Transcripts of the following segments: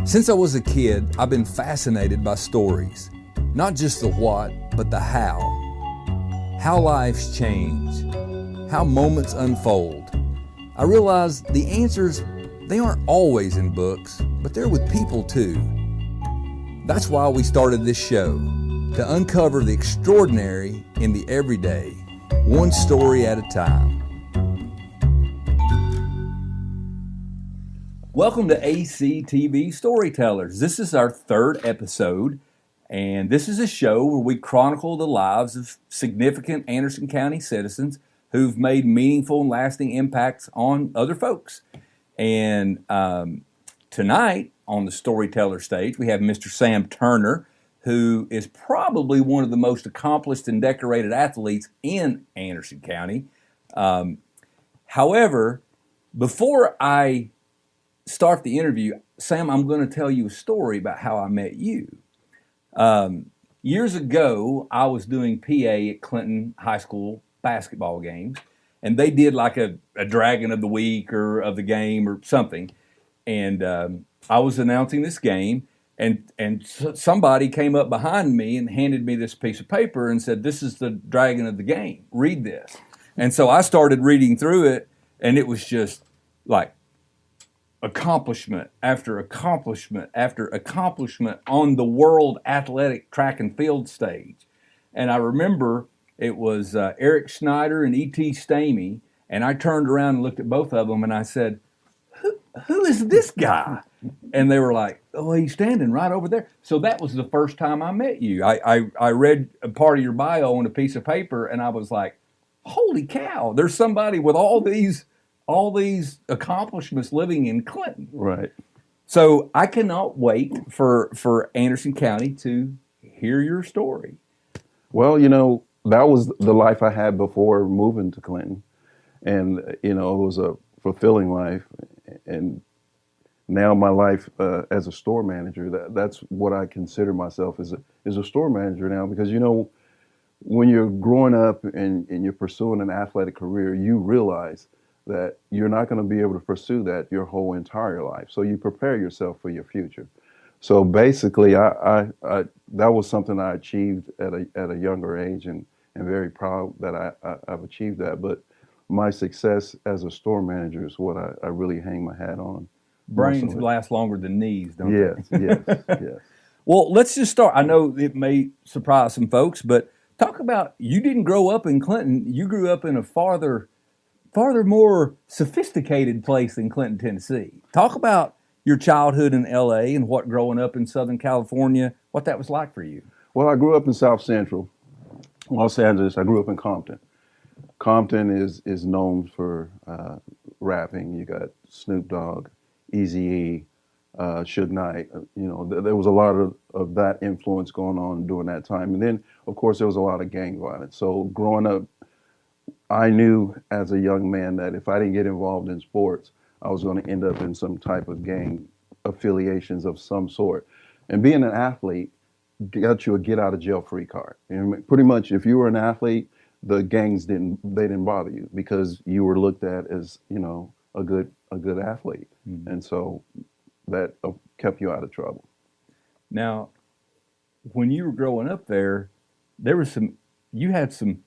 Since I was a kid, I've been fascinated by stories. Not just the what, but the how. How lives change. How moments unfold. I realize the answers, they aren't always in books, but they're with people too. That's why we started this show, to uncover the extraordinary in the everyday, one story at a time. Welcome to ACTV Storytellers. This is our third episode, and this is a show where we chronicle the lives of significant Anderson County citizens who've made meaningful and lasting impacts on other folks. And tonight on the Storyteller stage, we have Mr. Sam Turner, who is probably one of the most accomplished and decorated athletes in Anderson County. However, before I start the interview, Sam, I'm going to tell you a story about how I met you. Years ago, I was doing PA at Clinton High School basketball games, and they did like a Dragon of the Week or of the game or something. And I was announcing this game, and somebody came up behind me and handed me this piece of paper and said, "This is the Dragon of the game. Read this." And so I started reading through it, and it was just like accomplishment after accomplishment after accomplishment on the world athletic track and field stage. And I remember it was Eric Schneider and E.T. Stamey, and I turned around and looked at both of them and I said, who is this guy? And they were like, "Oh, he's standing right over there." So that was the first time I met you. I read a part of your bio on a piece of paper, and I was like, holy cow, there's somebody with all these accomplishments living in Clinton. Right. So I cannot wait for Anderson County to hear your story. Well, that was the life I had before moving to Clinton. And, it was a fulfilling life. And now my life as a store manager, that's what I consider myself as a store manager now. Because, when you're growing up and you're pursuing an athletic career, you realize that you're not going to be able to pursue that your whole entire life. So you prepare yourself for your future. So basically, I that was something I achieved at a younger age, and very proud that I've achieved that. But my success as a store manager is what I really hang my hat on. Brains last longer than knees, don't they? Yes. Well, let's just start. I know it may surprise some folks, but talk about, you didn't grow up in Clinton. You grew up in a farther more sophisticated place than Clinton, Tennessee. Talk about your childhood in L.A. and what growing up in Southern California, what that was like for you. Well, I grew up in South Central Los Angeles. I grew up in Compton. Compton is known for rapping. You got Snoop Dogg, Eazy-E, Suge Knight. There was a lot of that influence going on during that time. And then, of course, there was a lot of gang violence. So growing up, I knew as a young man that if I didn't get involved in sports, I was going to end up in some type of gang affiliations of some sort. And being an athlete got you a get out of jail free card. And pretty much, if you were an athlete, the gangs didn't bother you because you were looked at as a good athlete, and so that kept you out of trouble. Now, when you were growing up there was you had some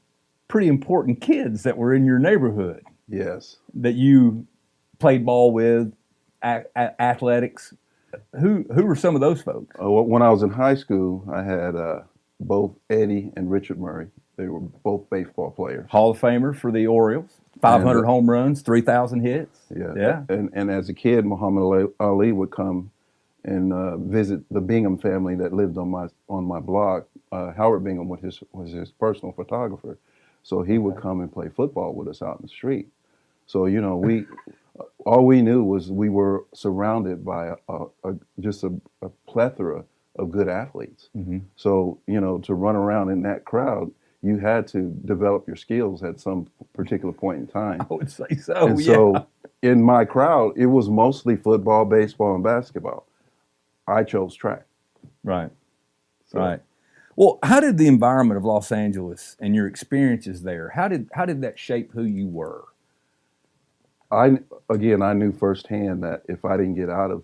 pretty important kids that were in your neighborhood. Yes. That you played ball with, athletics. Who were some of those folks? When I was in high school, I had both Eddie and Richard Murray. They were both baseball players. Hall of Famer for the Orioles. 500 home runs, 3,000 hits. Yeah. And as a kid, Muhammad Ali would come and visit the Bingham family that lived on my block. Howard Bingham was his personal photographer. So he would come and play football with us out in the street. So, all we knew was we were surrounded by just a plethora of good athletes. Mm-hmm. So, to run around in that crowd, you had to develop your skills at some particular point in time. I would say so, and so in my crowd, it was mostly football, baseball, and basketball. I chose track. Right. Right. Well, how did the environment of Los Angeles and your experiences there, how did that shape who you were? I knew firsthand that if I didn't get out of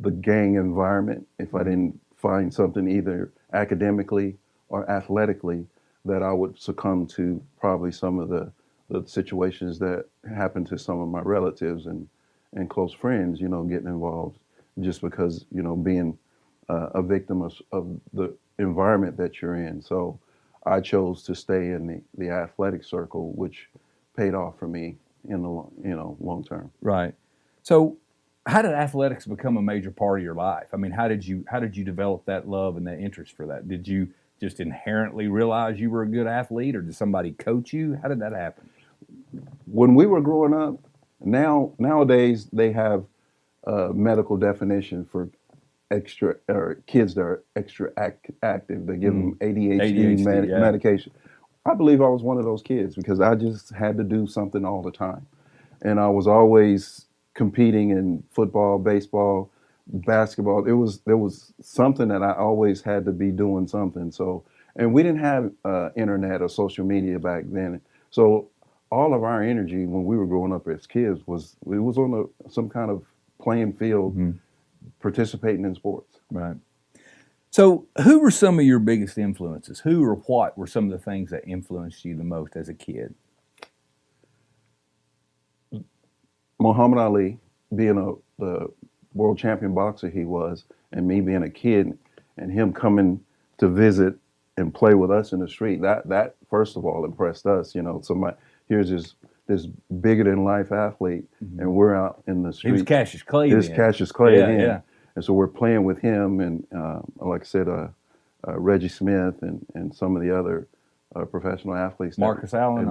the gang environment, if I didn't find something either academically or athletically, that I would succumb to probably some of the situations that happened to some of my relatives and close friends, getting involved just because, being a victim of the environment that you're in. So I chose to stay in the athletic circle, which paid off for me in the long term. Right. So, how did athletics become a major part of your life? I mean, how did you develop that love and that interest for that? Did you just inherently realize you were a good athlete, or did somebody coach you? How did that happen? When we were growing up, nowadays they have a medical definition for extra or kids that are extra active. They give them ADHD, yeah. medication. I believe I was one of those kids because I just had to do something all the time, and I was always competing in football, baseball, basketball. There was something that I always had to be doing something. So, and we didn't have internet or social media back then. So all of our energy when we were growing up as kids was on some kind of playing field, participating in sports. Right. So, who were some of your biggest influences? Who or what were some of the things that influenced you the most as a kid? Muhammad Ali, being the world champion boxer he was, and me being a kid, and him coming to visit and play with us in the street, that first of all impressed us. Here's this bigger than life athlete, and we're out in the street. He was Cassius Clay. Cassius Clay, yeah. And so we're playing with him, and like I said, Reggie Smith and some of the other professional athletes. Marcus Allen,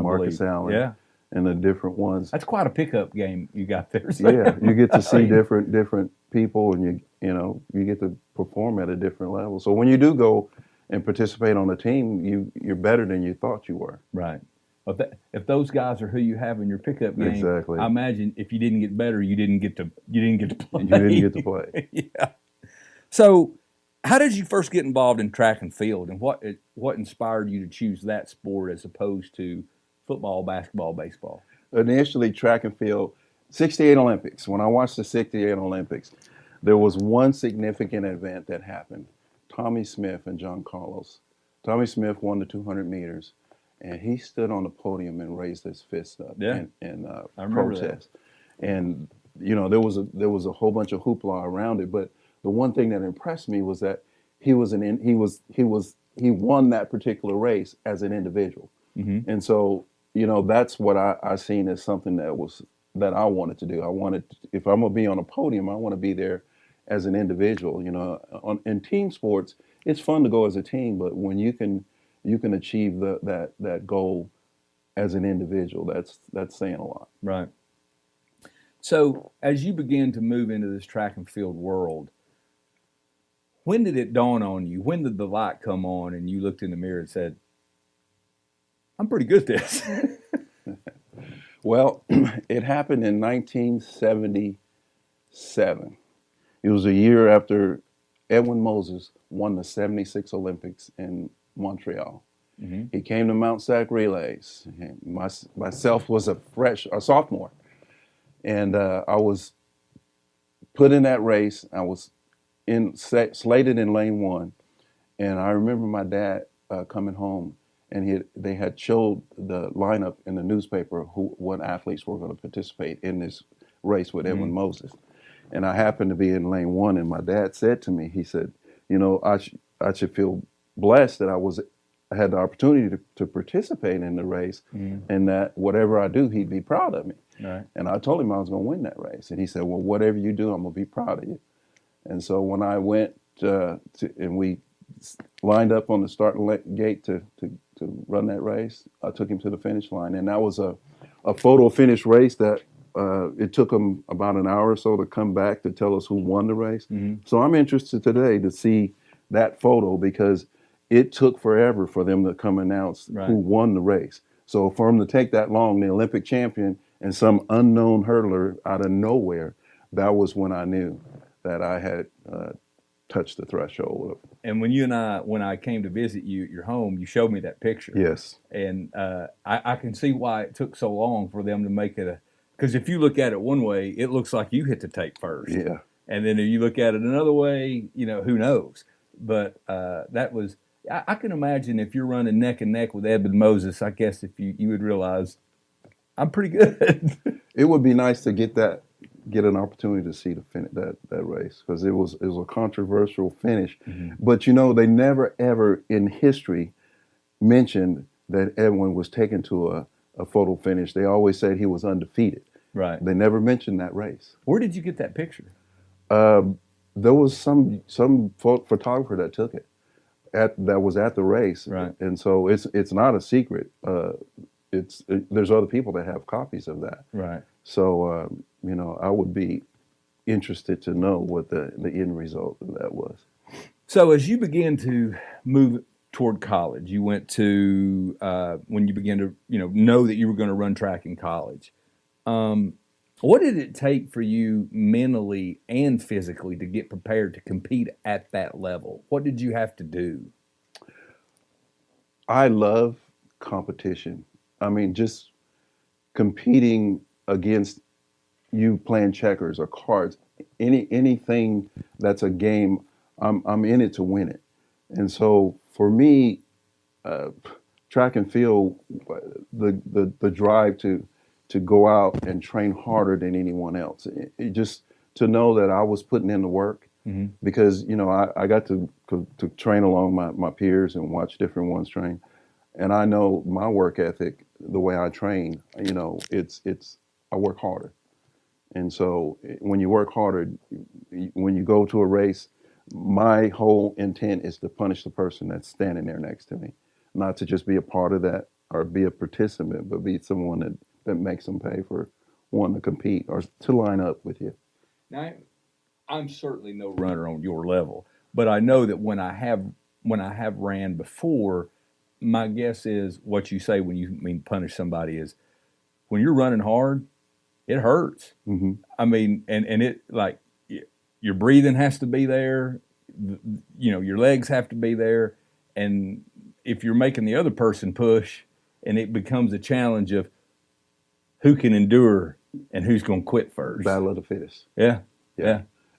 yeah, and the different ones. That's quite a pickup game you got there. Yeah, you get to see different people, and you get to perform at a different level. So when you do go and participate on a team, you're better than you thought you were. Right. If those guys are who you have in your pickup game, exactly. I imagine if you didn't get better, you didn't get to play. You didn't get to play. Yeah. So, how did you first get involved in track and field, and what inspired you to choose that sport as opposed to football, basketball, baseball? Initially, track and field, 68 Olympics. When I watched the 68 Olympics, there was one significant event that happened. Tommy Smith and John Carlos. Tommy Smith won the 200 meters. And he stood on the podium and raised his fist up in protest. And there was a whole bunch of hoopla around it. But the one thing that impressed me was that he won that particular race as an individual. Mm-hmm. And so that's what I seen as something that I wanted to do. If I'm gonna be on a podium, I want to be there as an individual. In team sports, it's fun to go as a team, but when you can achieve that goal as an individual, that's saying a lot. Right. So as you began to move into this track and field world, when did it dawn on you? When did the light come on and you looked in the mirror and said, I'm pretty good at this? Well, it happened in 1977. It was a year after Edwin Moses won the 76 Olympics in Montreal. Mm-hmm. He came to Mount Sac Relays. Myself was a sophomore, and I was put in that race. I was slated in lane 1, and I remember my dad coming home, and they had showed the lineup in the newspaper what athletes were going to participate in this race with Edwin Moses, and I happened to be in lane 1, and my dad said to me, he said, I should feel blessed that I had the opportunity to participate in the race, and that whatever I do, he'd be proud of me. Right. And I told him I was going to win that race, and he said, well, whatever you do, I'm going to be proud of you. And so when I went and we lined up on the start gate to run that race, I took him to the finish line, and that was a photo finish race that it took them about an hour or so to come back to tell us who won the race. Mm-hmm. So I'm interested today to see that photo because it took forever for them to come announce who won the race. So for them to take that long, the Olympic champion and some unknown hurdler out of nowhere, that was when I knew that I had touched the threshold. And when I came to visit you at your home, you showed me that picture. Yes. And I can see why it took so long for them to make it because if you look at it one way, it looks like you hit the tape first. Yeah. And then if you look at it another way, who knows? But that was, I can imagine if you're running neck and neck with Edmund Moses, I guess if you would realize I'm pretty good. It would be nice to get an opportunity to see that race, because it was a controversial finish. Mm-hmm. But they never ever in history mentioned that Edwin was taken to a photo finish. They always said he was undefeated. Right. They never mentioned that race. Where did you get that picture? There was some photographer that took it that was at the race, right? And so it's not a secret. There's other people that have copies of that, right? So I would be interested to know what the end result of that was. So as you began to move toward college, you went to when you began to know that you were going to run track in college. What did it take for you mentally and physically to get prepared to compete at that level? What did you have to do? I love competition. I mean, just competing against you playing checkers or cards, anything that's a game, I'm in it to win it. And so for me, track and field, the drive to go out and train harder than anyone else. It just to know that I was putting in the work, mm-hmm. because I got to train along my peers and watch different ones train, and I know my work ethic, the way I train. It's I work harder, and so when you work harder, when you go to a race, my whole intent is to punish the person that's standing there next to me, not to just be a part of that or be a participant, but be someone that makes them pay for wanting to compete or to line up with you. Now, I'm certainly no runner on your level, but I know that when I have ran before, my guess is what you say when you mean punish somebody is when you're running hard, it hurts. Mm-hmm. I mean, and it like your breathing has to be there, your legs have to be there, and if you're making the other person push, and it becomes a challenge of who can endure and who's going to quit first. Battle of the fittest. Yeah.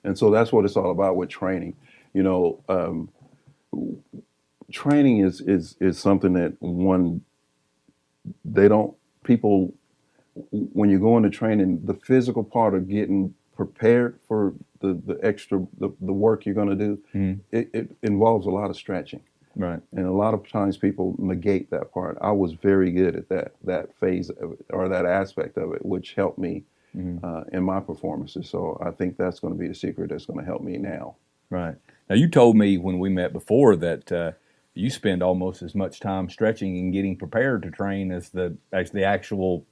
And so that's what it's all about with training. Training is something that people, when you go into training, the physical part of getting prepared for the extra, the work you're going to do, mm-hmm. it involves a lot of stretching. Right. And a lot of times people negate that part. I was very good at that phase of it, or that aspect of it, which helped me mm-hmm. in my performances. So I think that's going to be the secret that's going to help me now. Right. Now, you told me when we met before that you spend almost as much time stretching and getting prepared to train as the actual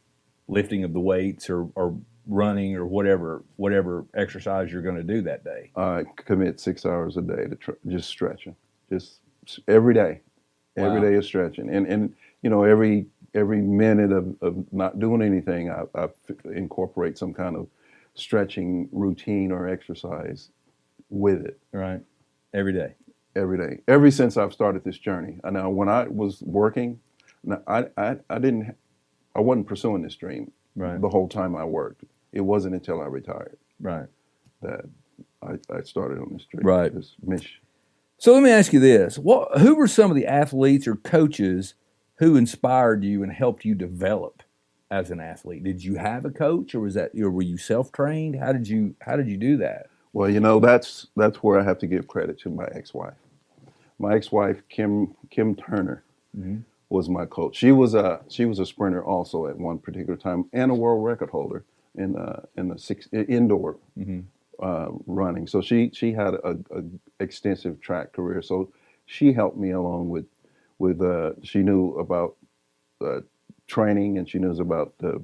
lifting of the weights or running or whatever exercise you're going to do that day. I commit 6 hours a day to just stretching, just every day. Every day is stretching, and every minute of not doing anything, I incorporate some kind of stretching routine or exercise with it. Right, every day. Every day, ever since I've started this journey. Now, when I was working, I wasn't pursuing this dream. Right. The whole time I worked. It wasn't until I retired. Right. That I started on this dream. Right. This mission. So let me ask you this: who were some of the athletes or coaches who inspired you and helped you develop as an athlete? Did you have a coach, or were you self-trained? How did you do that? Well, that's where I have to give credit to my ex-wife. My ex-wife, Kim Turner, mm-hmm. was my coach. She was a sprinter also at one particular time, and a world record holder in the indoor mm-hmm. Running. So she had a extensive track career. So she helped me along with she knew about training, and she knows about the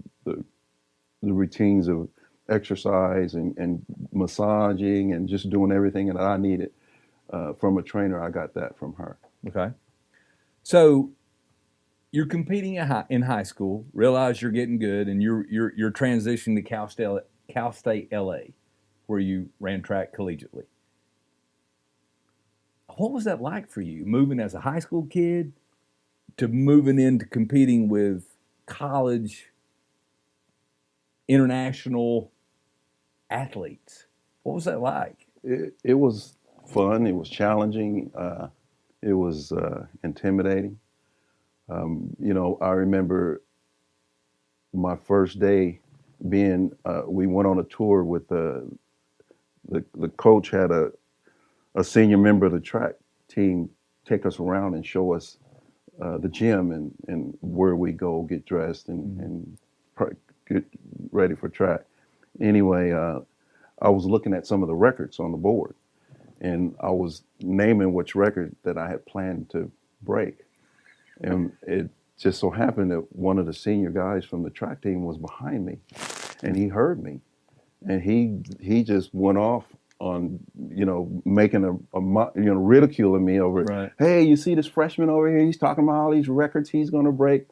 routines of exercise and massaging and just doing everything that I needed from a trainer. I got that from her. Okay. So you're competing in high school, realize you're getting good, and you're transitioning to Cal State LA, where you ran track collegiately. What was that like for you, moving as a high school kid to moving into competing with college international athletes? What was that like? It was fun. It was challenging. It was intimidating. I remember my first day being. We went on a tour with the coach had a senior member of the track team take us around and show us the gym and where we go get dressed and get ready for track. Anyway, I was looking at some of the records on the board, and I was naming which record that I had planned to break. And it just so happened that one of the senior guys from the track team was behind me, and he heard me, and he just went off on making ridiculing me over, Right. hey, you see this freshman over here, he's talking about all these records he's going to break.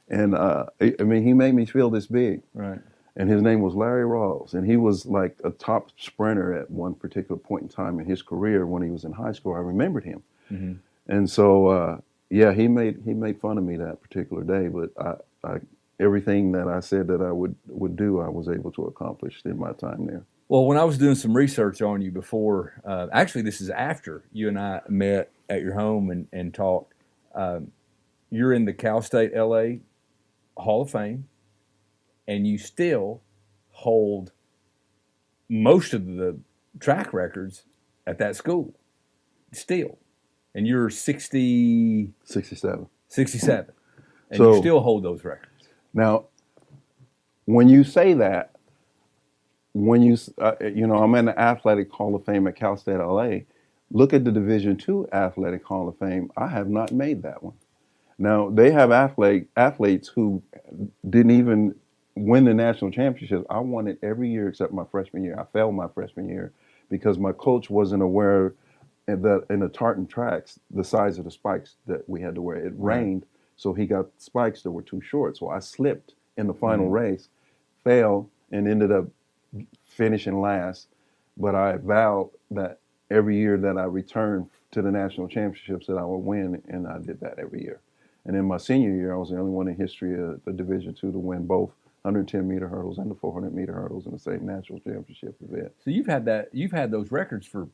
And he made me feel this big. Right. And his name was Larry Rawls, and he was like a top sprinter at one particular point in time in his career when he was in high school. I remembered him. Mm-hmm. And so he made fun of me that particular day, but I everything that I said that I would do, I was able to accomplish in my time there. Well, when I was doing some research on you before, actually, this is after you and I met at your home and talked. You're in the Cal State LA Hall of Fame, and you still hold most of the track records at that school. Still. And you're 67. 67. And So- you still hold those records. Now, when you say that, I'm in the Athletic Hall of Fame at Cal State LA. Look at the Division II Athletic Hall of Fame. I have not made that one. Now, they have athletes who didn't even win the national championship. I won it every year except my freshman year. I failed my freshman year because my coach wasn't aware that in the tartan tracks, the size of the spikes that we had to wear. It rained, so he got spikes that were too short. So I slipped in the final race, failed, and ended up finishing last. But I vowed that every year that I returned to the national championships that I would win, and I did that every year. And in my senior year, I was the only one in history of the Division II to win both 110-meter hurdles and the 400-meter hurdles in the same national championship event. So you've had those records for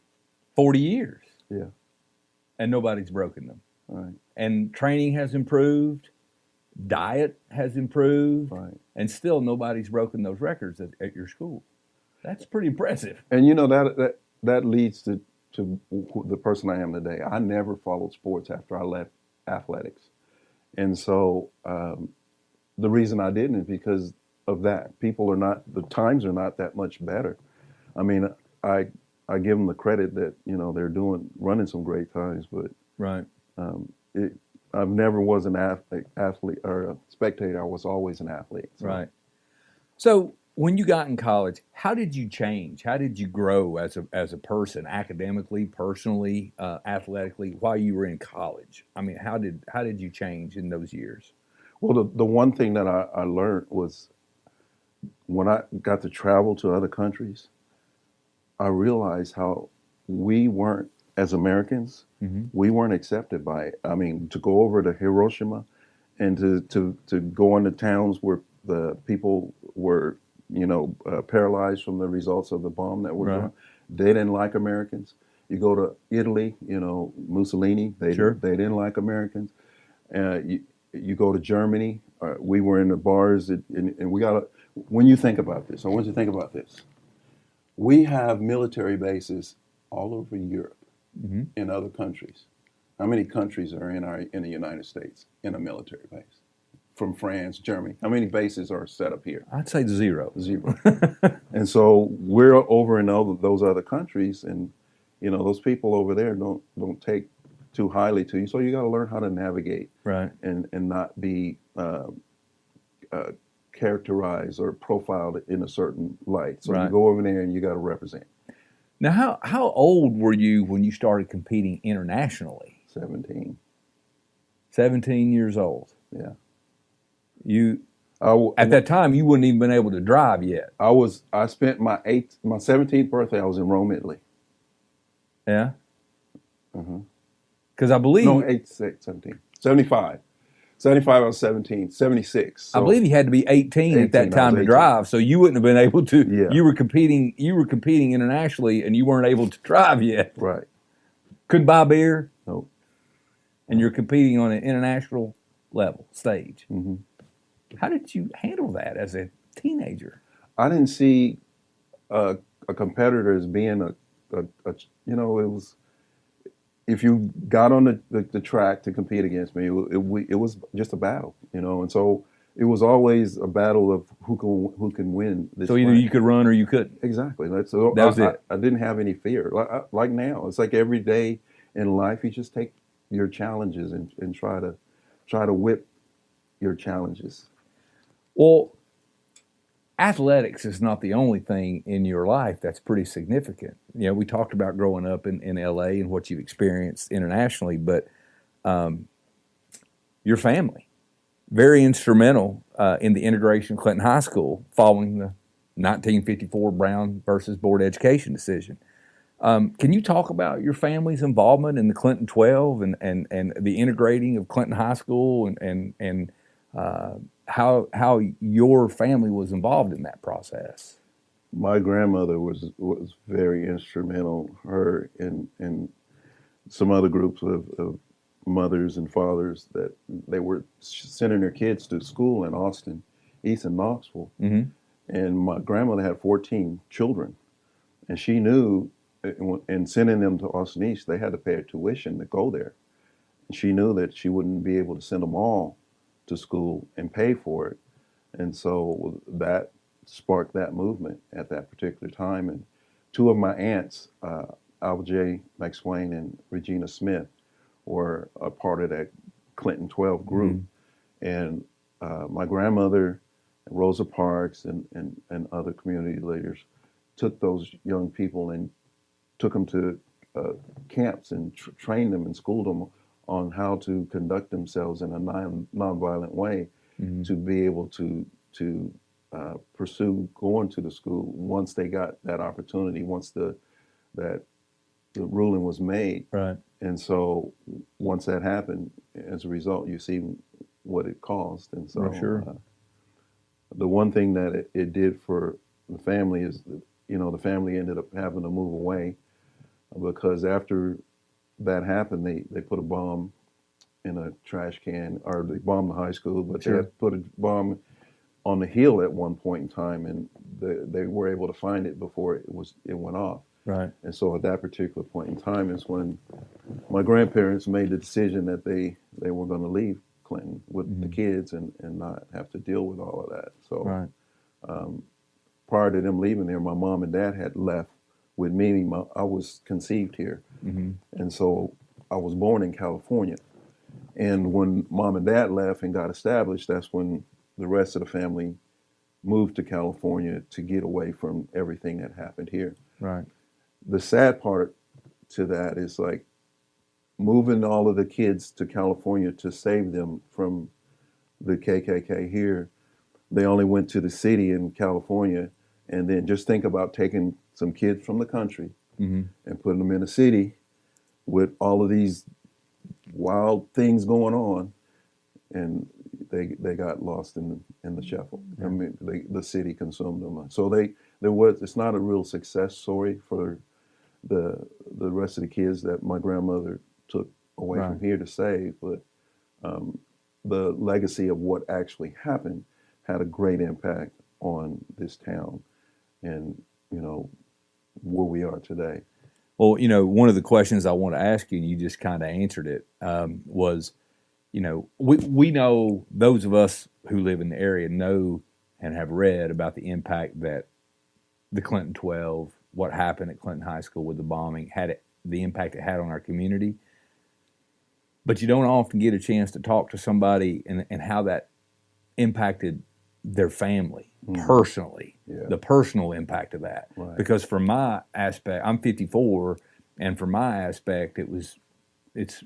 40 years. Yeah. And nobody's broken them. Right. And training has improved, diet has improved, Right. and still nobody's broken those records at your school. That's pretty impressive. And that leads to the person I am today. I never followed sports after I left athletics. And so the reason I didn't is because of that. The times are not that much better. I mean, I give them the credit that, they're running some great times, but Right. I've never was an athlete or a spectator. I was always an athlete. So. Right. So when you got in college, how did you change? How did you grow as a person, academically, personally, athletically, while you were in college? I mean, how did you change in those years? Well, the one thing that I learned was when I got to travel to other countries, I realized how we weren't, as Americans, we weren't accepted by it. I mean, to go over to Hiroshima and to go into towns where the people were, paralyzed from the results of the bomb that were dropped, they didn't like Americans. You go to Italy, Mussolini, they didn't like Americans. You go to Germany, we were in the bars, and we got to, when you think about this, I want you to think about this. We have military bases all over Europe, in other countries. How many countries are in the United States in a military base? From France, Germany. How many bases are set up here? I'd say 0. 0. And so we're over in those other countries, and those people over there don't take too highly to you. So you got to learn how to navigate, Right. and not be characterized or profiled in a certain light. So you go over there and you got to represent. Now, how old were you when you started competing internationally? 17. 17 years old. Yeah. At that time, you wouldn't even been able to drive yet. I spent my 17th birthday, I was in Rome, Italy. Yeah? Because I believe... No, 17. 75. 75, I was 17, 76. I So believe you had to be 18 at that 18, I was time to 18. drive, so you wouldn't have been able to. Yeah. You were competing internationally, and you weren't able to drive yet. Right. Couldn't buy beer, Nope. and you're competing on an international level stage. Mm-hmm. How did you handle that as a teenager? I didn't see a competitor as being a it was, if you got on the track to compete against me, it was just a battle, and so it was always a battle of who can win this So either fight. you could run or you couldn't. Exactly. That was it. I didn't have any fear. Like now, it's like every day in life, you just take your challenges and try to whip your challenges. Well, athletics is not the only thing in your life that's pretty significant. We talked about growing up in LA and what you've experienced internationally, but your family, very instrumental in the integration of Clinton High School following the 1954 Brown versus Board Education decision. Can you talk about your family's involvement in the Clinton 12 and the integrating of Clinton High School and how your family was involved in that process? My grandmother was very instrumental. Her and some other groups of mothers and fathers that they were sending their kids to school in Austin, East and Knoxville. Mm-hmm. And my grandmother had 14 children, and she knew in sending them to Austin East, they had to pay a tuition to go there. And she knew that she wouldn't be able to send them all to school and pay for it. And so that sparked that movement at that particular time. And two of my aunts, Alva J. McSwain and Regina Smith, were a part of that Clinton 12 group. Mm-hmm. And my grandmother, Rosa Parks, and other community leaders took those young people and took them to camps and trained them and schooled them on how to conduct themselves in a nonviolent way, mm-hmm. to be able to pursue going to the school once they got that opportunity, once the ruling was made. Right. And so once that happened, as a result, you see what it caused. And so sure. The one thing that it did for the family is, the family ended up having to move away, because after that happened, they put a bomb in a trash can, or they bombed the high school, but sure. They had put a bomb on the hill at one point in time, and they were able to find it before it went off. Right. And so at that particular point in time is when my grandparents made the decision that they were going to leave Clinton with mm-hmm. the kids and not have to deal with all of that. So right. Prior to them leaving there, my mom and dad had left with me. I was conceived here. Mm-hmm. And so I was born in California. And when mom and dad left and got established, that's when the rest of the family moved to California to get away from everything that happened here. Right. The sad part to that is like moving all of the kids to California to save them from the KKK here. They only went to the city in California, and then just think about taking some kids from the country mm-hmm. and putting them in a city with all of these wild things going on, and they got lost in the shuffle. Yeah. I mean, the city consumed them. So it's not a real success story for the rest of the kids that my grandmother took away right. from here to save, but the legacy of what actually happened had a great impact on this town and, where we are today. Well, one of the questions I want to ask you, and you just kind of answered it, was, we know, those of us who live in the area know and have read about the impact that the Clinton 12, what happened at Clinton High School with the bombing, the impact it had on our community. But you don't often get a chance to talk to somebody and how that impacted their family mm-hmm. personally, yeah. the personal impact of that. Right. Because from my aspect, I'm 54, and from my aspect, it's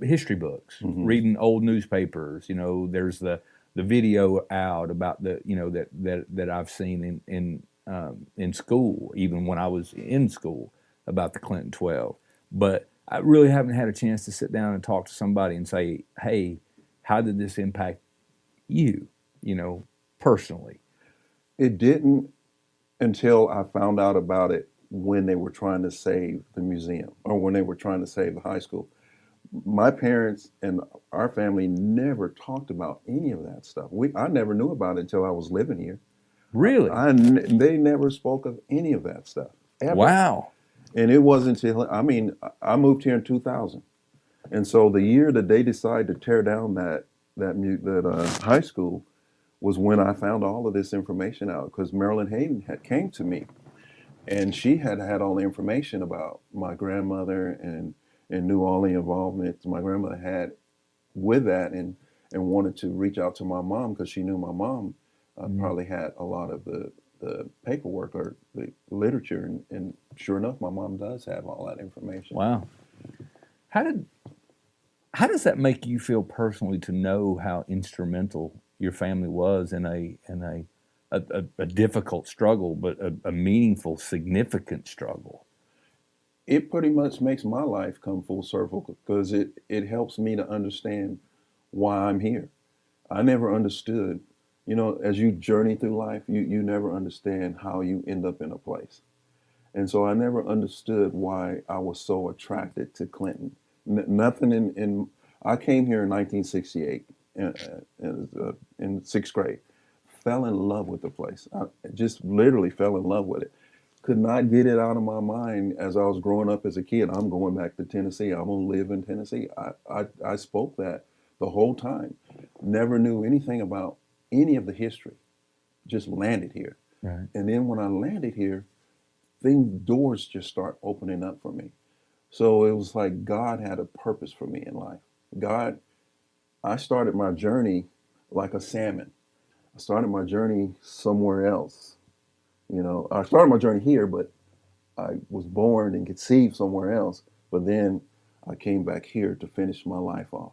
history books, mm-hmm. reading old newspapers. There's the video out about that I've seen in school, even when I was in school, about the Clinton 12. But I really haven't had a chance to sit down and talk to somebody and say, hey, how did this impact you, personally? It didn't until I found out about it when they were trying to save the museum or when they were trying to save the high school. My parents and our family never talked about any of that stuff. I never knew about it until I was living here. Really? They never spoke of any of that stuff ever. Wow. And it wasn't until I moved here in 2000, and so the year that they decided to tear down that high school was when I found all of this information out. Because Marilyn Hayden had came to me, and she had all the information about my grandmother and knew all the involvement my grandmother had with that, and wanted to reach out to my mom because she knew my mom probably had a lot of the paperwork or the literature, and sure enough, my mom does have all that information. Wow. How does that make you feel personally to know how instrumental your family was in a difficult struggle, but a meaningful, significant struggle? It pretty much makes my life come full circle because it helps me to understand why I'm here. I never understood, as you journey through life, you never understand how you end up in a place. And so I never understood why I was so attracted to Clinton. Nothing I came here in 1968 in sixth grade, fell in love with the place. I just literally fell in love with it. Could not get it out of my mind as I was growing up as a kid. I'm going back to Tennessee. I'm going to live in Tennessee. I spoke that the whole time. Never knew anything about any of the history. Just landed here. Right. And then when I landed here, doors just start opening up for me. So it was like God had a purpose for me in life. I started my journey like a salmon. I started my journey somewhere else. I started my journey here, but I was born and conceived somewhere else. But then I came back here to finish my life off.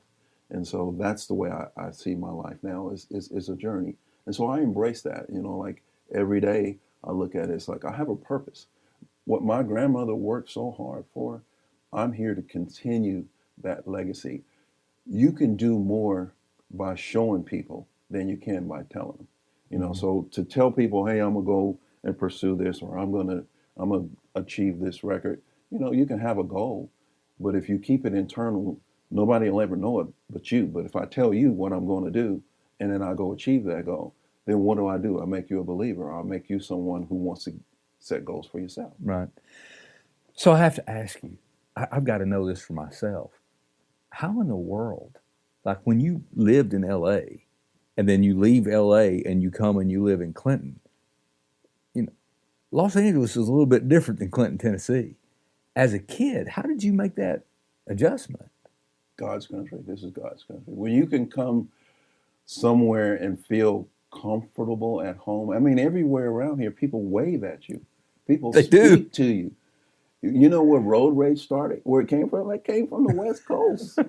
And so that's the way I see my life now is a journey. And so I embrace that, like every day I look at it, it's like I have a purpose. What my grandmother worked so hard for, I'm here to continue that legacy. You can do more by showing people than you can by telling them. So to tell people, hey, I'm gonna go and pursue this, or I'm gonna achieve this record, you can have a goal, but if you keep it internal, nobody will ever know it but you. But if I tell you what I'm going to do, and then I go achieve that goal, then what do? I make you a believer. I'll make you someone who wants to set goals for yourself. Right. So I have to ask you, I've got to know this for myself. How in the world, like when you lived in L.A., and then you leave L.A. and you come and you live in Clinton, Los Angeles is a little bit different than Clinton, Tennessee. As a kid, how did you make that adjustment? God's country. This is God's country. When you can come somewhere and feel comfortable at home. I mean, everywhere around here, people wave at you. People speak to you. You know where road rage started? Where it came from? It came from the West Coast.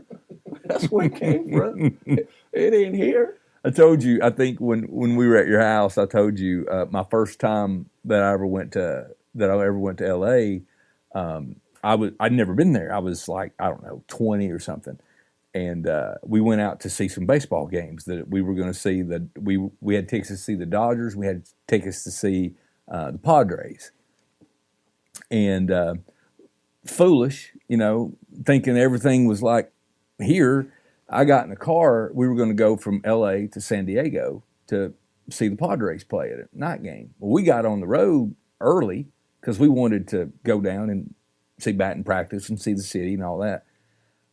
That's where it came from. It ain't here. I told you, I think when we were at your house, I told you my first time that I ever went to LA, I'd never been there. I was like, I don't know, 20 or something. And we went out to see some baseball games that we were going to see. We had tickets to see the Dodgers. We had tickets to see the Padres. And foolish, thinking everything was like here, I got in a car. We were going to go from L.A. to San Diego to see the Padres play at a night game. Well, we got on the road early because we wanted to go down and see batting practice and see the city and all that.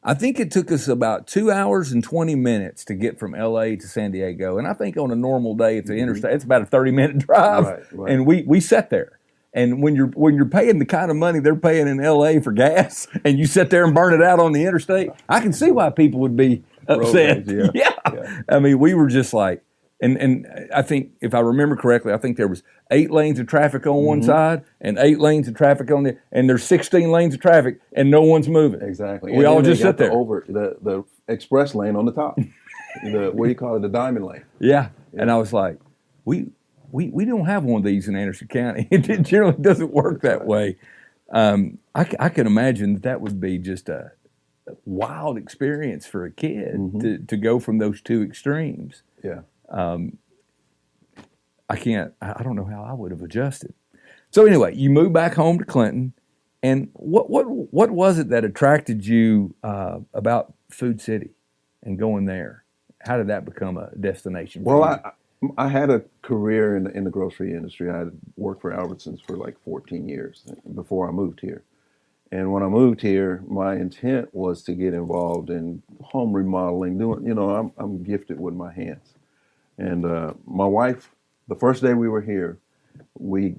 I think it took us about 2 hours and 20 minutes to get from L.A. to San Diego. And I think on a normal day at the interstate, it's about a 30-minute drive. Right. And we sat there. And when you're paying the kind of money they're paying in L.A. for gas, and you sit there and burn it out on the interstate, I can see why people would be upset. Yeah. I mean, we were just like, and I think if I remember correctly, I think there was 8 lanes of traffic on one side and 8 lanes of traffic on the, and there's 16 lanes of traffic and no one's moving. Exactly. We all just sit there. The express lane on the top, what do you call it, the diamond lane. Yeah. And I was like, we don't have one of these in Anderson County. It generally doesn't work that way. I can imagine that would be just a wild experience for a kid Mm-hmm. to go from those two extremes. Yeah. I don't know how I would have adjusted. So anyway, you moved back home to Clinton, and what was it that attracted you about Food City and going there? How did that become a destination for Well, you? I had a career in the grocery industry. I had worked for Albertsons for like 14 years before I moved here. And when I moved here, my intent was to get involved in home remodeling. Doing, I'm gifted with my hands. And my wife, the first day we were here, we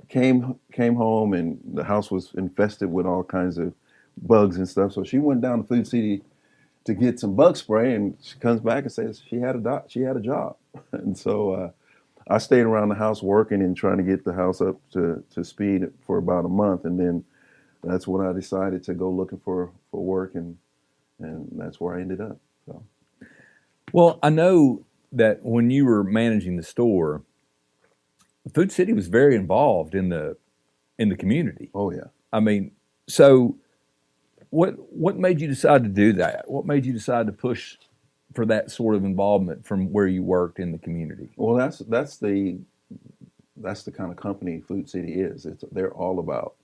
came home and the house was infested with all kinds of bugs and stuff. So she went down to Food City to get some bug spray, and she comes back and says she had a job. And so I stayed around the house working and trying to get the house up to speed for about a month, and then that's when I decided to go looking for work, and that's where I ended up. So. Well, I know that when you were managing the store, Food City was very involved in the community. Oh yeah. I mean, so what made you decide to do that? What made you decide to push for that sort of involvement from where you worked in the community? Well, that's the kind of company Food City is. They're all about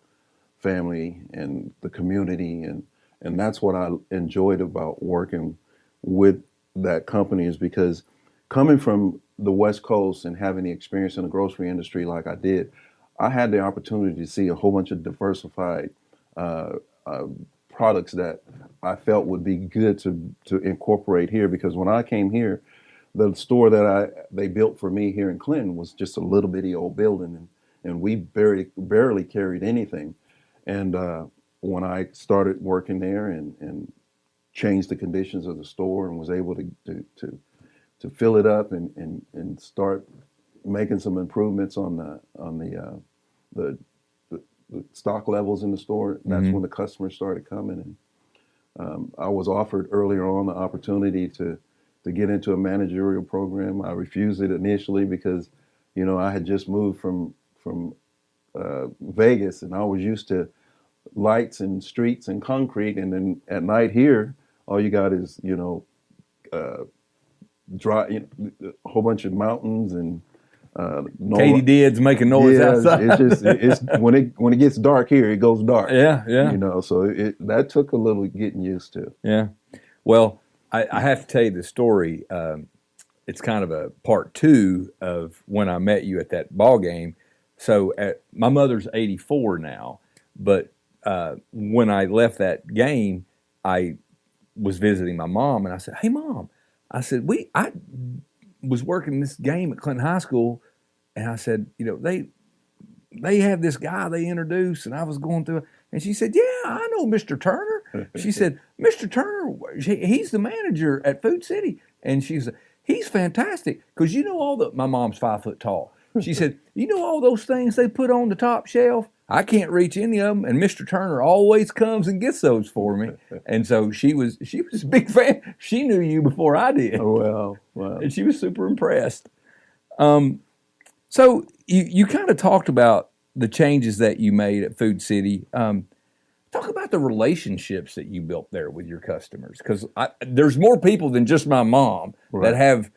family and the community, and that's what I enjoyed about working with that company, is because coming from the West Coast and having the experience in the grocery industry like I did, I had the opportunity to see a whole bunch of diversified uh, uh, products that I felt would be good to incorporate here. Because when I came here, the store that they built for me here in Clinton was just a little bitty old building, and we barely carried anything. And when I started working there and changed the conditions of the store and was able to fill it up and start making some improvements on the, the stock levels in the store, that's when the customers started coming. And I was offered earlier on the opportunity to get into a managerial program. I refused it initially because, I had just moved from Vegas, and I was used to lights and streets and concrete, and then at night here, all you got is uh, dry, a whole bunch of mountains and no. Katydids making noise Yeah, outside. it's when it gets dark here, it goes dark. Yeah, yeah. So that took a little getting used to. Yeah. Well, I have to tell you the story. It's kind of a part two of when I met you at that ball game. So my mother's 84 now, but when I left that game, I was visiting my mom, and I said, "Hey, Mom," I said, I was working this game at Clinton High School, and I said, they have this guy they introduced, and I was going through it. And she said, "Yeah, I know Mr. Turner." She said, "Mr. Turner, he's the manager at Food City." And she said, "He's fantastic, because my mom's 5 foot tall." She said, "All those things they put on the top shelf? I can't reach any of them, and Mr. Turner always comes and gets those for me." And so she was a big fan. She knew you before I did. Oh, well. And she was super impressed. So you kind of talked about the changes that you made at Food City. Talk about the relationships that you built there with your customers, because there's more people than just my mom that have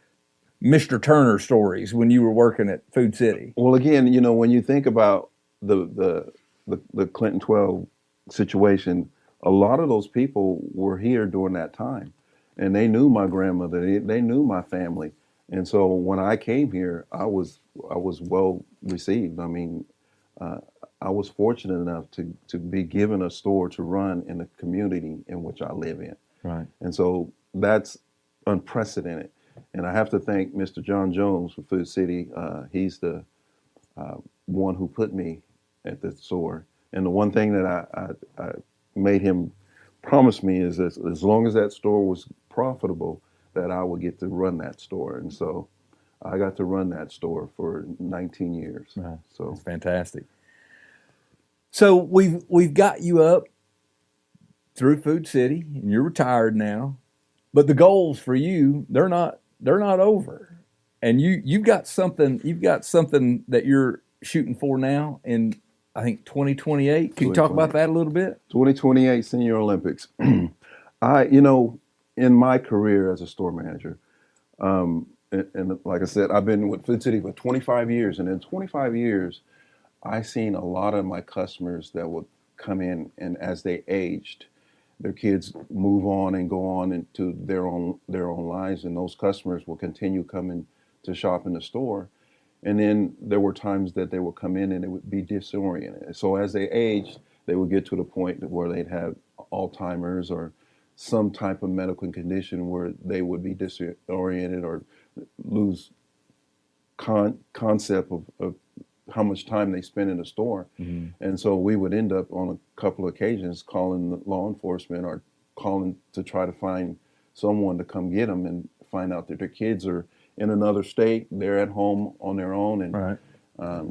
Mr. Turner stories when you were working at Food City. Well, again, when you think about the Clinton 12 situation, a lot of those people were here during that time, and they knew my grandmother, they knew my family, and so when I came here, I was well received. I mean, I was fortunate enough to be given a store to run in the community in which I live in, Right. and so that's unprecedented. And I have to thank Mr. John Jones for Food City. He's the one who put me at the store. And the one thing that I made him promise me is that as long as that store was profitable, that I would get to run that store. And so I got to run that store for 19 years. Right. So That's fantastic. So we've got you up through Food City, and you're retired now. But the goals for you, they're not over. And you've got something that you're shooting for now in, I think, 2028. Can you talk about that a little bit? 2028 Senior Olympics. You know, in my career as a store manager, and like I said, I've been with Food City for 25 years, and in 25 years, I've seen a lot of my customers that would come in, and as they aged, their kids move on and go on into their own lives, and those customers will continue coming to shop in the store. And then there were times that they would come in and it would be disoriented. So as they aged, they would get to the point where they'd have Alzheimer's or some type of medical condition where they would be disoriented or lose concept of how much time they spend in the store. Mm-hmm. And so we would end up on a couple of occasions calling the law enforcement or calling to try to find someone to come get them and find out that their kids are in another state. They're at home on their own and Right.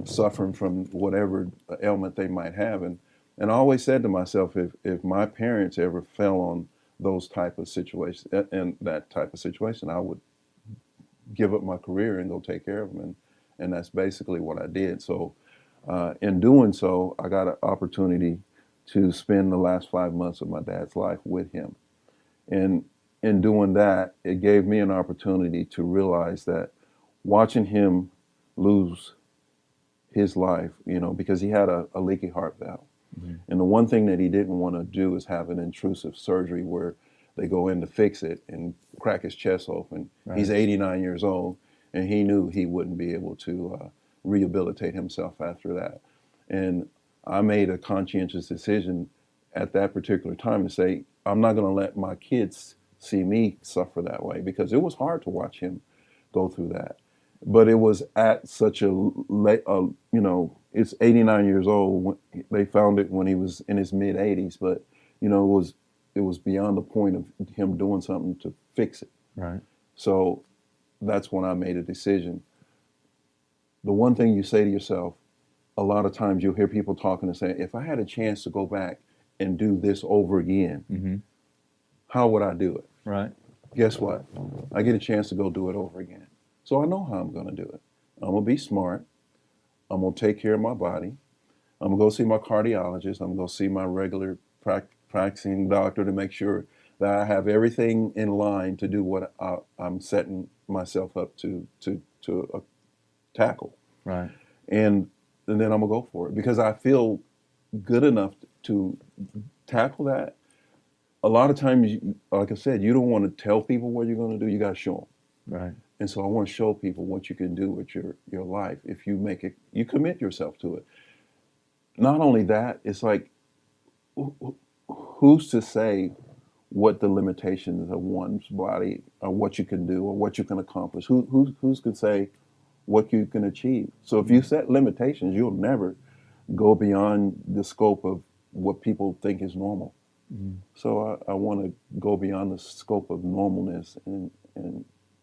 suffering from whatever ailment they might have. And I always said to myself, if my parents ever fell on those type of situations and that type of situation, I would give up my career and go take care of them. And that's basically what I did. So in doing so, I got an opportunity to spend the last 5 months of my dad's life with him. And in doing that, it gave me an opportunity to realize that watching him lose his life, you know, because he had a leaky heart valve. Mm-hmm. And the one thing that he didn't want to do is have an intrusive surgery where they go in to fix it and crack his chest open. Right. He's 89 years old, and he knew he wouldn't be able to rehabilitate himself after that. And I made a conscientious decision at that particular time to say, I'm not going to let my kids see me suffer that way, because it was hard to watch him go through that. But it was at such a late, you know, it's 89 years old. They found it when he was in his mid 80s, but you know, it was beyond the point of him doing something to fix it. Right. So that's when I made a decision. The one thing you say to yourself, a lot of times you'll hear people talking and saying, if I had a chance to go back and do this over again, Mm-hmm. how would I do it? Right. Guess what? I get a chance to go do it over again. So I know how I'm going to do it. I'm going to be smart. I'm going to take care of my body. I'm going to go see my cardiologist. I'm going to see my regular practicing doctor to make sure that I have everything in line to do what I'm setting myself up to tackle. Right. And then I'm going to go for it because I feel good enough to tackle that. A lot of times, like I said, you don't want to tell people what you're going to do. You got to show them. Right. And so I want to show people what you can do with your life if you make it, you commit yourself to it. Not only that, it's like, who's to say what the limitations of one's body or what you can do or what you can accomplish? Who's can say what you can achieve? So if you set limitations, you'll never go beyond the scope of what people think is normal. Mm-hmm. So I want to go beyond the scope of normalness and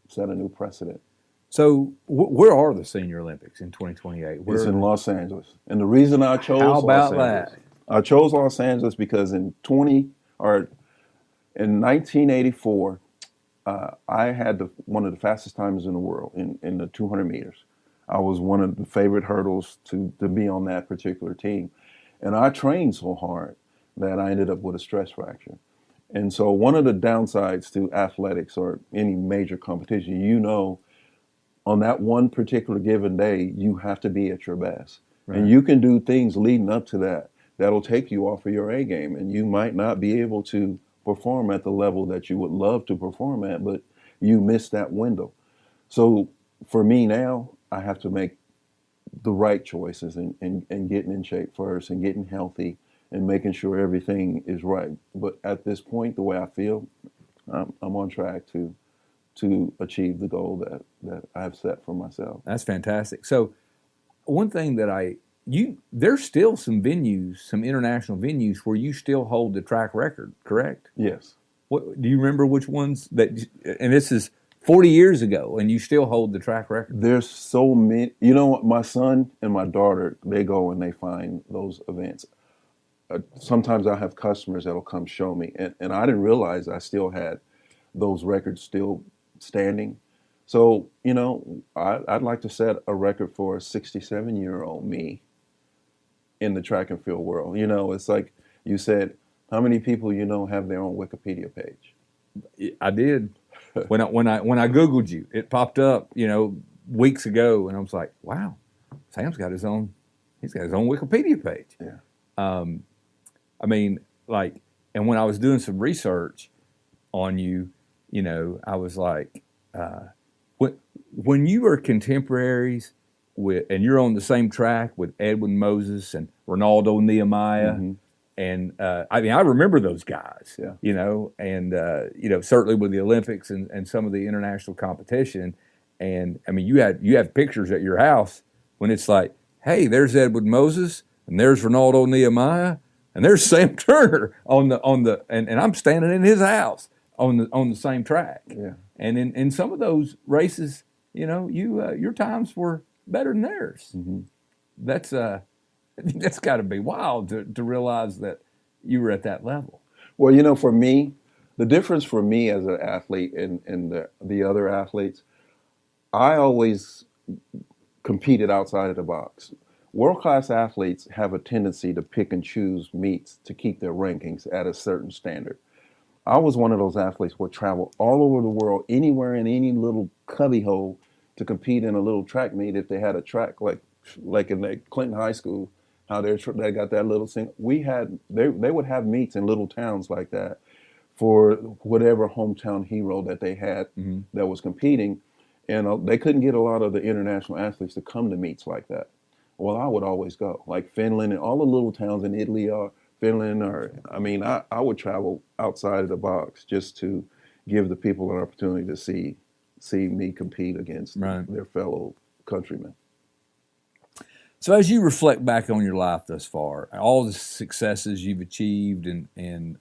set a new precedent. So where are the Senior Olympics in 2028? It's in Los Angeles. And the reason I chose How about Los Angeles, that? I chose Los Angeles because in 1984, I had one of the fastest times in the world in the 200 meters. I was one of the favorite hurdles to be on that particular team. And I trained so hard that I ended up with a stress fracture. And so one of the downsides to athletics or any major competition, you know, on that one particular given day, you have to be at your best. Right. And you can do things leading up to that that'll take you off of your A game. And you might not be able to perform at the level that you would love to perform at, but you missed that window. So for me now, I have to make the right choices and getting in shape first and getting healthy and making sure everything is right. But at this point, the way I feel, I'm on track to achieve the goal that I've set for myself. That's fantastic. So one thing that there's still some venues, some international venues where you still hold the track record, correct? Yes. What do you remember which ones and this is 40 years ago and you still hold the track record? There's so many. You know what? My son and my daughter, they go and they find those events. Sometimes I have customers that'll come show me, and I didn't realize I still had those records still standing. So, you know, I'd like to set a record for a 67-year-old me in the track and field world. You know, it's like you said, How many people you know have their own Wikipedia page? I did. When I Googled you, it popped up, weeks ago, and I was like, wow, Sam's got his own. He's got his own Wikipedia page. Yeah. I mean, like, and when I was doing some research on you, I was like, when you are contemporaries with, and you're on the same track with Edwin Moses and Ronaldo Nehemiah, Mm-hmm. and I mean, I remember those guys, Yeah. and certainly with the Olympics and some of the international competition, and I mean, you have pictures at your house when it's like, hey, there's Edwin Moses, and there's Ronaldo Nehemiah, and there's Sam Turner and I'm standing in his house on the same track. Yeah. And in some of those races, your times were better than theirs. Mm-hmm. That's got to be wild to realize that you were at that level. Well, for me, the difference for me as an athlete and the other athletes, I always competed outside of the box. World-class athletes have a tendency to pick and choose meets to keep their rankings at a certain standard. I was one of those athletes who would travel all over the world, anywhere in any little cubbyhole to compete in a little track meet if they had a track like in the Clinton High School, how they got that little thing. They would have meets in little towns like that for whatever hometown hero that they had that was competing, and they couldn't get a lot of the international athletes to come to meets like that. Well, I would always go, like Finland and all the little towns in Italy or Finland, I would travel outside of the box just to give the people an opportunity to see me compete against their fellow countrymen. So as you reflect back on your life thus far, all the successes you've achieved, and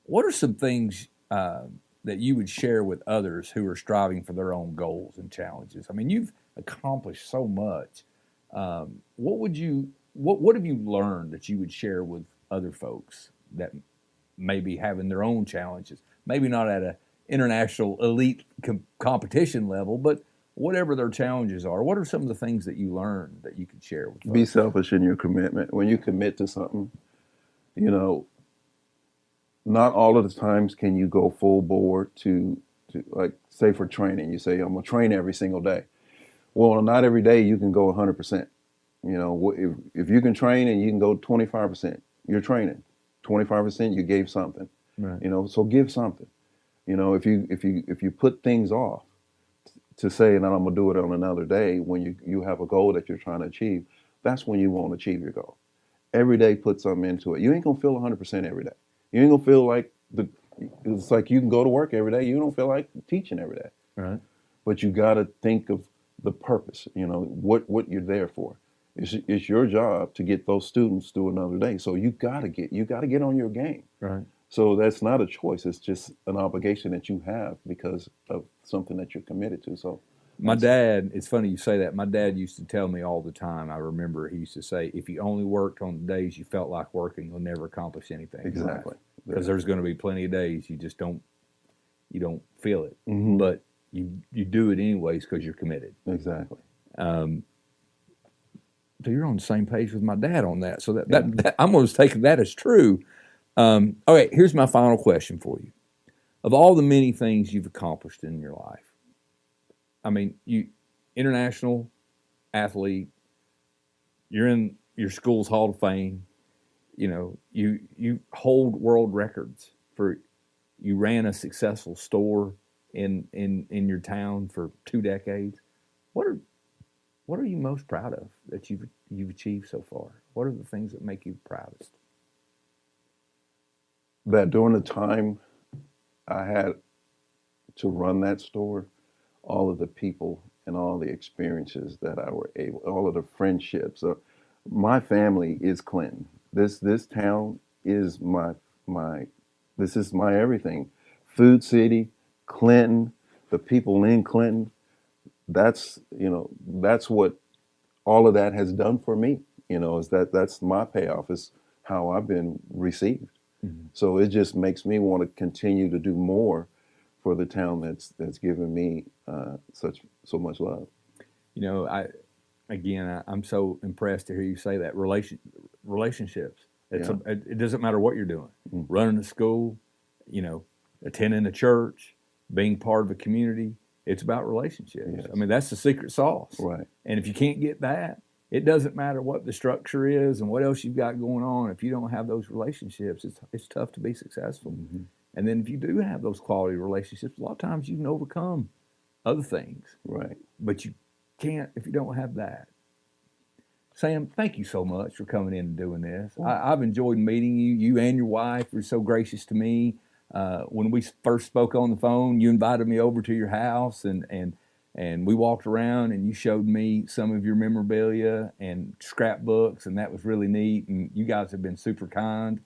what are some things that you would share with others who are striving for their own goals and challenges? I mean, you've accomplished so much. What have you learned that you would share with other folks that may be having their own challenges? Maybe not at an international elite competition level, but whatever their challenges are. What are some of the things that you learned that you could share with folks? Be selfish in your commitment. When you commit to something, not all of the times can you go full board to like, say for training, you say, I'm going to train every single day. Well, not every day you can go 100%. If you can train and you can go 25%, you're training. 25%, you gave something. Right. So give something. If you put things off to say, and I'm gonna do it on another day, when you have a goal that you're trying to achieve, that's when you won't achieve your goal. Every day, put something into it. You ain't gonna feel 100% every day. You ain't gonna feel like it's like you can go to work every day. You don't feel like teaching every day. Right. But you got to think of the purpose. What you're there for. It's your job to get those students through another day. So you gotta get on your game. Right. So that's not a choice. It's just an obligation that you have because of something that you're committed to. So my dad, it's funny you say that. My dad used to tell me all the time. I remember he used to say, if you only worked on the days you felt like working, you'll never accomplish anything. Exactly. Because there's going to be plenty of days you just don't feel it. Mm-hmm. But you do it anyways because you're committed. Exactly. So you're on the same page with my dad on that. So that I'm going to take that as true. Okay, here's my final question for you. Of all the many things you've accomplished in your life, I mean, you international athlete, you're in your school's Hall of Fame. You hold world records for. You ran a successful store in your town for 2 decades. What are you most proud of that you've achieved so far? What are the things that make you proudest? That during the time I had to run that store, all of the people and all the experiences that I were able, all of the friendships. My family is Clinton. This town is my this is my everything. Food City, Clinton, the people in Clinton. That's what all of that has done for me. Is that's my payoff, is how I've been received. Mm-hmm. So it just makes me want to continue to do more for the town that's given me so much love. I'm so impressed to hear you say that relationships. It doesn't matter what you're doing, Mm. running a school, attending a church, being part of a community. It's about relationships. Yes. I mean, that's the secret sauce. Right. And if you can't get that, it doesn't matter what the structure is and what else you've got going on. If you don't have those relationships, it's tough to be successful. Mm-hmm. And then if you do have those quality relationships, a lot of times you can overcome other things. Right. But you can't if you don't have that. Sam, thank you so much for coming in and doing this. I've enjoyed meeting you. You and your wife were so gracious to me. When we first spoke on the phone, you invited me over to your house, and we walked around, and you showed me some of your memorabilia and scrapbooks, and that was really neat. And you guys have been super kind,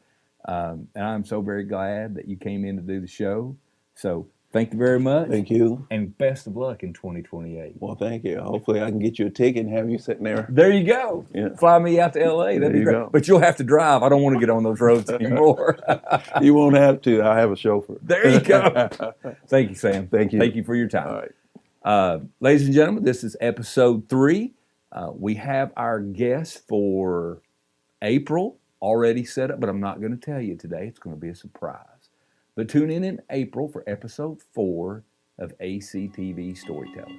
and I'm so very glad that you came in to do the show. So thank you very much. Thank you. And best of luck in 2028. Well, thank you. Hopefully, I can get you a ticket and have you sitting there. There you go. Yeah. Fly me out to L.A. That'd be great. Go. But you'll have to drive. I don't want to get on those roads anymore. You won't have to. I have a chauffeur. There you go. Thank you, Sam. Thank you. Thank you for your time. All right. Ladies and gentlemen, this is episode 3. We have our guest for April already set up, but I'm not going to tell you today. It's going to be a surprise. But tune in April for episode 4 of ACTV Storytellers.